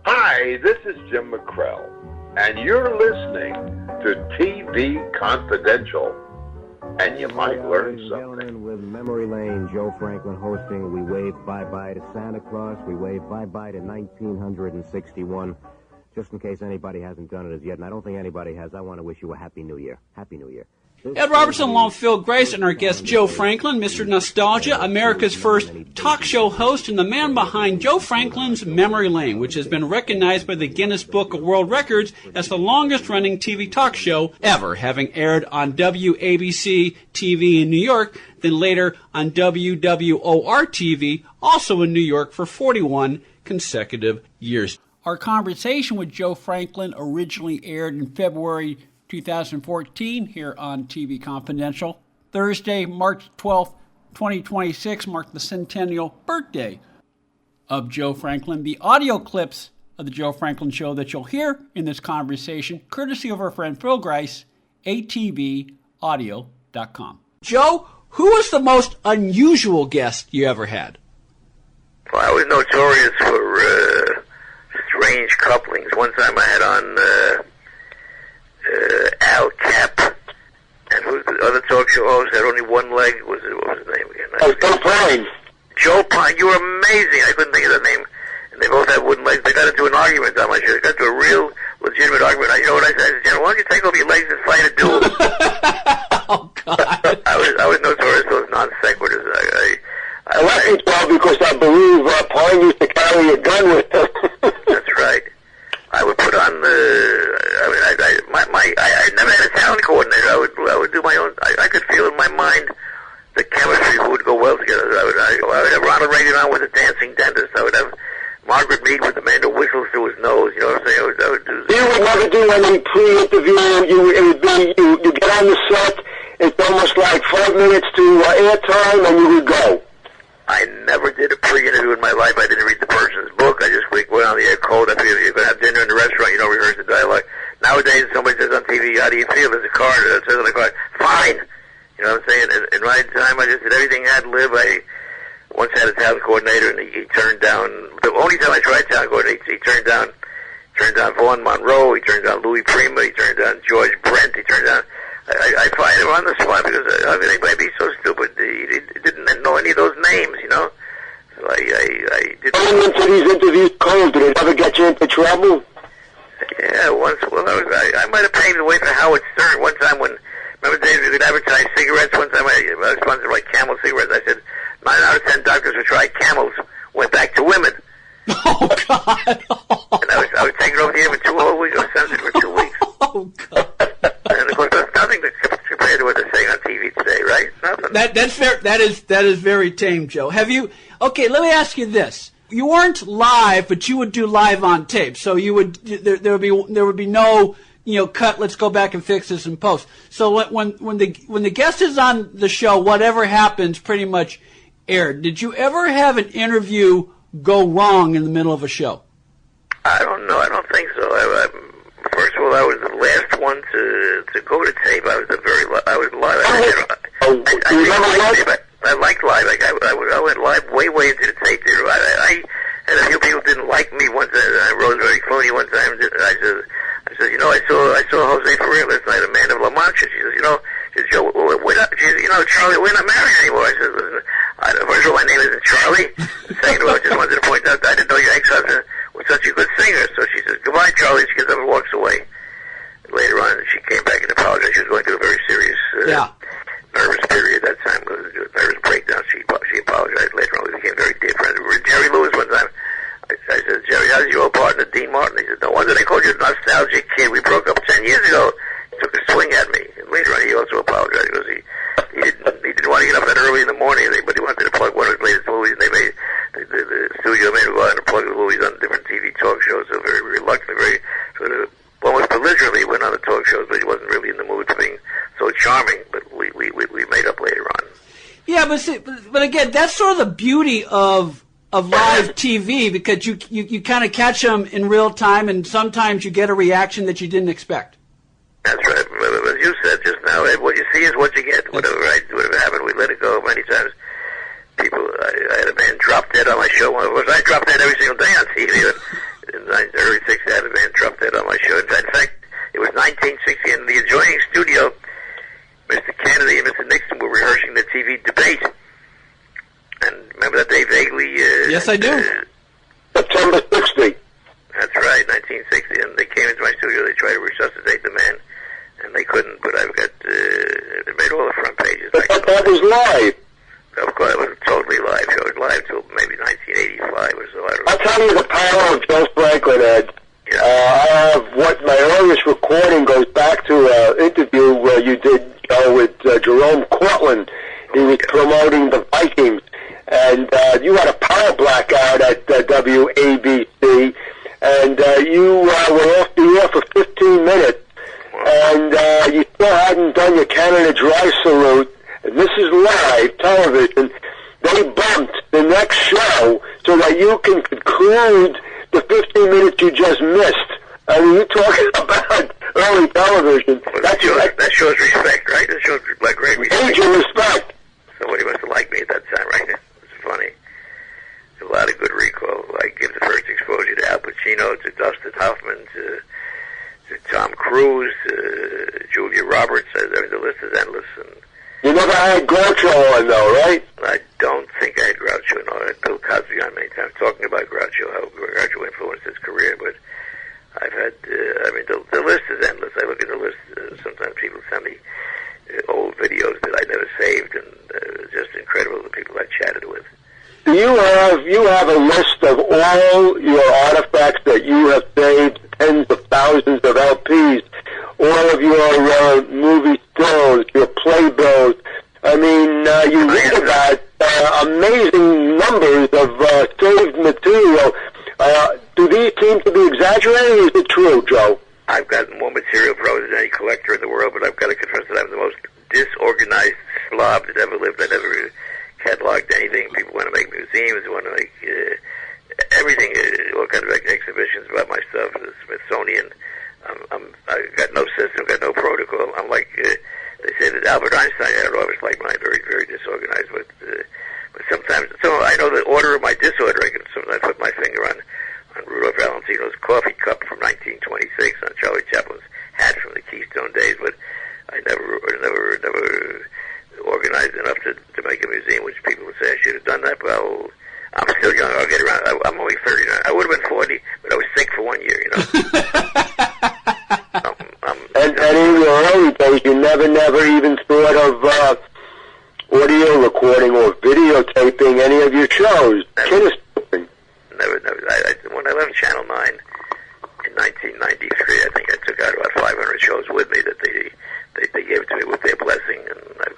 Hi, this is Jim McCrell, and you're listening to TV Confidential, and you might learn something. With Memory Lane, Joe Franklin hosting, we wave bye-bye to Santa Claus, we wave bye-bye to 1961. Just in case anybody hasn't done it as yet, and I don't think anybody has, I want to wish you a Happy New Year. Happy New Year. Ed Robertson along with Phil Gries and our guest Joe Franklin, Mr. Nostalgia, America's first talk show host and the man behind Joe Franklin's Memory Lane, which has been recognized by the Guinness Book of World Records as the longest-running TV talk show ever, having aired on WABC TV in New York, then later on WWOR TV, also in New York, for 41 consecutive years. Our conversation with Joe Franklin originally aired in February 2014 here on TV Confidential. Thursday, March 12th, 2026 marked the centennial birthday of Joe Franklin. The audio clips of the Joe Franklin Show that you'll hear in this conversation, courtesy of our friend Phil Gries, atvaudio.com. Joe, who was the most unusual guest you ever had? Well, I was notorious for strange couplings. One time I had on Al Cap, and who's the other talk show host had only one leg? What was his name again? Joe Pine. Joe Pine. You were amazing. I couldn't think of that name. And they both had wooden legs. They got into an argument on my show. They got into a real legitimate argument. You know what I said? I said, why don't you take off your legs and fight a duel? Oh, God. I was notorious for those non sequiturs. I like it, well, because I believe Pine used to carry a gun with him. That's right. I would put on I never had a talent coordinator. I would do my own. I could feel in my mind the chemistry who would go well together. I would have Ronald Reagan on with a dancing dentist. I would have Margaret Mead with the man who whistles through his nose. You know what I'm saying? I would do. You would never do any pre-interview. It would be you get on the set. It's almost like 5 minutes to airtime, and you would go. I never did a pre-interview in my life. I didn't read the person's book. I just went on the air cold. I figured you're going to have dinner in the restaurant. You don't rehearse the dialogue. Nowadays, somebody says on TV, how do you feel? There's a card. It says on the card, fine. You know what I'm saying? In my time, I just did everything I had to live. I once had a talent coordinator, and he turned down, the only time I tried talent coordinator, he turned down Vaughn Monroe, he turned down Louis Prima, he turned down George Brent, he turned down, I fired him on the spot because they might be so stupid. He didn't know any of those names, you know? So I did. Going into these interviews cold, did it ever get you into trouble? Yeah, once. Well, I might have paved the way for Howard Stern one time when. Remember the days we could advertise cigarettes? One time I was sponsored by Camel cigarettes. I said 9 out of 10 doctors who tried Camels went back to women. Oh God! And I was taking over the air for 2 whole weeks. I was censored for 2 weeks. Oh God! And of course, there's nothing compared to what they're saying on TV today, right? Nothing. That's fair. That is very tame, Joe. Have you? Okay, let me ask you this. You weren't live, but you would do live on tape. So you would there would be no cut. Let's go back and fix this in post. So when the guest is on the show, whatever happens, pretty much aired. Did you ever have an interview go wrong in the middle of a show? I don't know. I don't think so. First of all, I was the last one to go to tape. I was live. I liked live. I went live way into the tape theater. I had a few people didn't like me once. Rosemary Clooney one time. I said, I saw Jose Ferrer last night, a man of La Mancha. She says, Joe, we're not, Charlie, we're not married anymore. I said, listen, first of all, my name isn't Charlie. Second of all, I just wanted to point out that I didn't know your ex-husband was such a good singer. So she says, goodbye, Charlie. She gets up and walks away. Later on, she came back and apologized. She was going through a very serious nervous period at that time. It was a nervous breakdown. She apologized. Later on, we became very dear friends. We were with Jerry Lewis one time. I said, Jerry, how's your old partner, Dean Martin? He said, no wonder they called you a nostalgic kid. We broke up 10 years ago. He took a swing at me. And later on, he also apologized because he didn't want to get up that early in the morning, but he wanted to plug one of his latest movies. And they made the studio made him go out and plug the movies on different TV talk shows. So very reluctantly, very sort of almost belligerently went on the talk shows, but he wasn't really in the mood for being so charming. But we made up later on. Yeah, but again, that's sort of the beauty of live TV, because you kind of catch them in real time, and sometimes you get a reaction that you didn't expect. That's right. As you said just now, what you see is what you get. Whatever happened, we let it go. Many times, people, I had a man drop dead on my show. Of course, I drop dead every single day on TV. In Yes, I do. September 60. That's right, 1960. And they came into my studio. They tried to resuscitate the man, and they couldn't. But I've got they made all the front pages. But that was live. Of course, it was totally live. It was live till maybe 1985 or so. I'll tell you the power of Joe Franklin, Ed. Yeah. I have my earliest recording goes back to an interview where you did with Jerome Cortland. He was promoting the Vikings, and you had a power blackout at WABC, and you were off the air for 15 minutes, and you still hadn't done your Canada Dry salute. And this is live television. They bumped the next show so that you can conclude the 15 minutes you just missed. I mean, you're talking about early television. Well, that shows respect, right? That shows like great respect. Major respect. Somebody must have liked me at that time, right? It's funny. There's a lot of good recall. I give the first exposure to Al Pacino, to Dustin Hoffman, to Tom Cruise, to Julia Roberts. I mean, the list is endless. And you never had Groucho on, though, right? I don't think I had Groucho. No, I had Bill Cosby on many times talking about Groucho, how Groucho influenced his career. But I've had, I mean, the list is endless. I look at the list. Sometimes people send me old videos that I never saved, and just incredible the people I chatted with. You have a list of all your artifacts that you have saved, tens of thousands of LPs, all of your movie stills, your playbills. I mean, you read about amazing numbers of saved material. Do these seem to be exaggerated, or is it true, Joe? I've got more material probably than any collector in the world, but I've got to confess that I'm the most disorganized slob that ever lived. I never cataloged anything. People want to make museums, want to make everything, all kinds of exhibitions about my stuff. The Smithsonian. I've got no system, got no protocol. I'm like, they say that Albert Einstein had always like mine, very, very disorganized, but sometimes, so I know the order of my disorder. I can sometimes put my finger on Rudolph Valentino's coffee cup from 1926, on Charlie Chaplin's hat from the Keystone days, but I never organized enough to make a museum, which people would say I should have done that. Well, I'm still young. I'll get around. I'm only 39. I would have been 40, but I was sick for 1 year, you know. And in your early days, you never even thought of audio recording or videotaping any of your shows. Never. When I left Channel 9 in 1993, I think I took out about 500 shows with me that they gave to me with their blessing, and I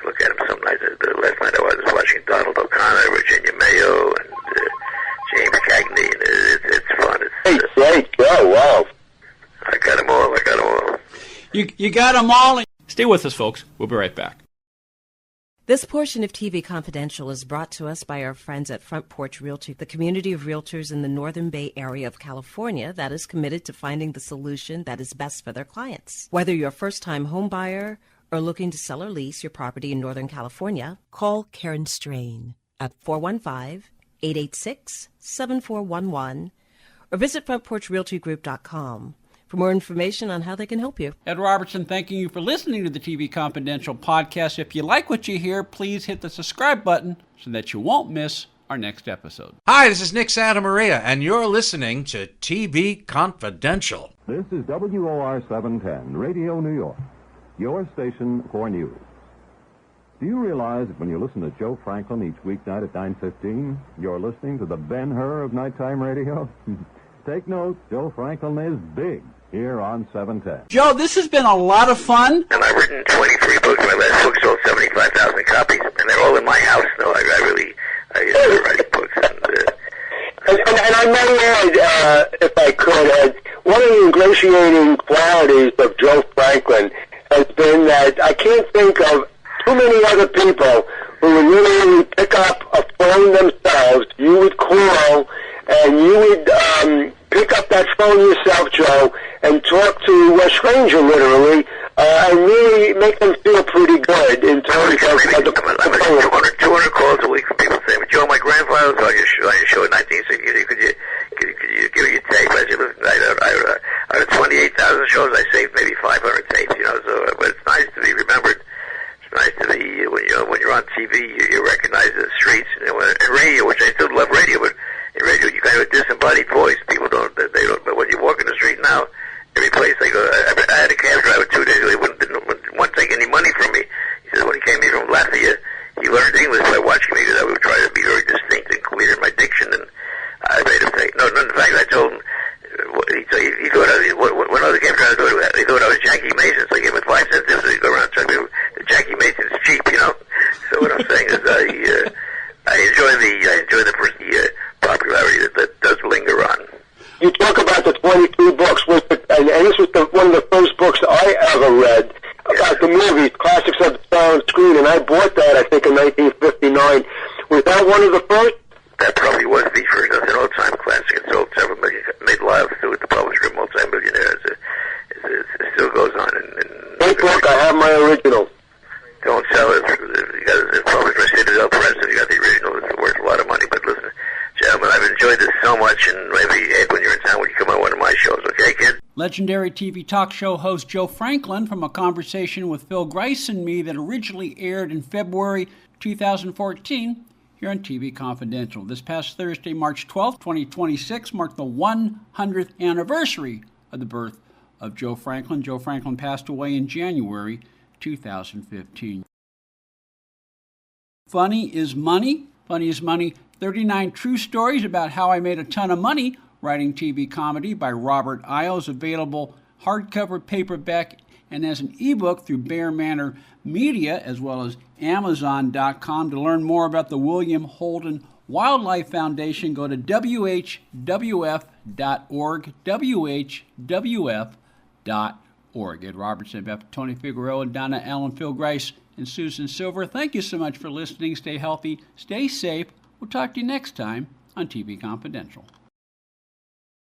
look at them some nights. Last night I was watching Donald O'Connor, Virginia Mayo, and James Cagney, and it's fun. Great, oh, wow. I got them all. You got them all. Stay with us, folks. We'll be right back. This portion of TV Confidential is brought to us by our friends at Front Porch Realty, the community of realtors in the Northern Bay area of California that is committed to finding the solution that is best for their clients. Whether you're a first-time home buyer or looking to sell or lease your property in Northern California, call Karen Strain at 415-886-7411 or visit frontporchrealtygroup.com for more information on how they can help you. Ed Robertson thanking you for listening to the TV Confidential podcast. If you like what you hear, please hit the subscribe button so that you won't miss our next episode. Hi, this is Nick Santamaria, and you're listening to TV Confidential. This is WOR 710, Radio New York, your station for news. Do you realize that when you listen to Joe Franklin each weeknight at 9:15, you're listening to the Ben-Hur of nighttime radio? Take note, Joe Franklin is big here on 710. Joe, this has been a lot of fun. And I've written 23 books. My last book sold 75,000 copies, and they're all in my house. No, I enjoy writing books. And I may add, if I could, Ed, one of the ingratiating qualities of Joe Franklin has been that I can't think of too many other people who would literally pick up a phone themselves. You would call, and you would pick up that phone yourself, Joe, and talk to a stranger, literally, and really make them feel pretty good in terms of the 200 calls a week from people saying, Joe, my grandfather was on your show in 1960. Could you give me your tape? I said, listen, out of 28,000 shows, I saved maybe 500 tapes, you know, so, but it's nice to be remembered. It's nice to be, when you're on TV, you recognize the streets, and in radio, which I still love radio, but in radio you kind of a disembodied voice. People don't, but when you walk in the street now, every place I go, I had a cab driver 2 days ago, he didn't want to take any money from me. He said when he came here from Latvia, he learned English by watching me, because I would try to be very distinct and clear in my diction, and I made him say, no, in fact, I told him, he thought when other cab drivers he thought I was Jackie Mason, so I gave him 5 cents so he go around telling me that Jackie Mason's cheap, you know. So what I'm saying is I enjoy the popularity that does linger on. You talk about the 22 books, and this was one of the first books I ever read about the movies, classics of the silent screen, and I bought that, I think, in 1959. Was that one of the first? That probably was the first. It's an all-time classic. It sold several million, made lives to it. The publisher, multi-millionaire. It still goes on. Great book. I have my original. Don't sell it. You got the publisher, Citadel Press, and you got the original. It's worth a lot of money. But listen, gentlemen, I've enjoyed this so much, and maybe, Ed, when you're in town, when you come on one of my shows, okay, kid? Legendary TV talk show host Joe Franklin from a conversation with Phil Gries and me that originally aired in February 2014 here on TV Confidential. This past Thursday, March 12th, 2026, marked the 100th anniversary of the birth of Joe Franklin. Joe Franklin passed away in January 2015. Funny is Money. Funny is Money. 39 True Stories About How I Made a Ton of Money Writing TV Comedy by Robert Iles, available hardcover, paperback, and as an ebook through Bear Manor Media, as well as Amazon.com. To learn more about the William Holden Wildlife Foundation, go to WHWF.org, WHWF.org. Ed Robertson, Beth, Tony Figueroa, Donna Allen, Phil Gries, and Susan Silver. Thank you so much for listening. Stay healthy, stay safe. We'll talk to you next time on TV Confidential.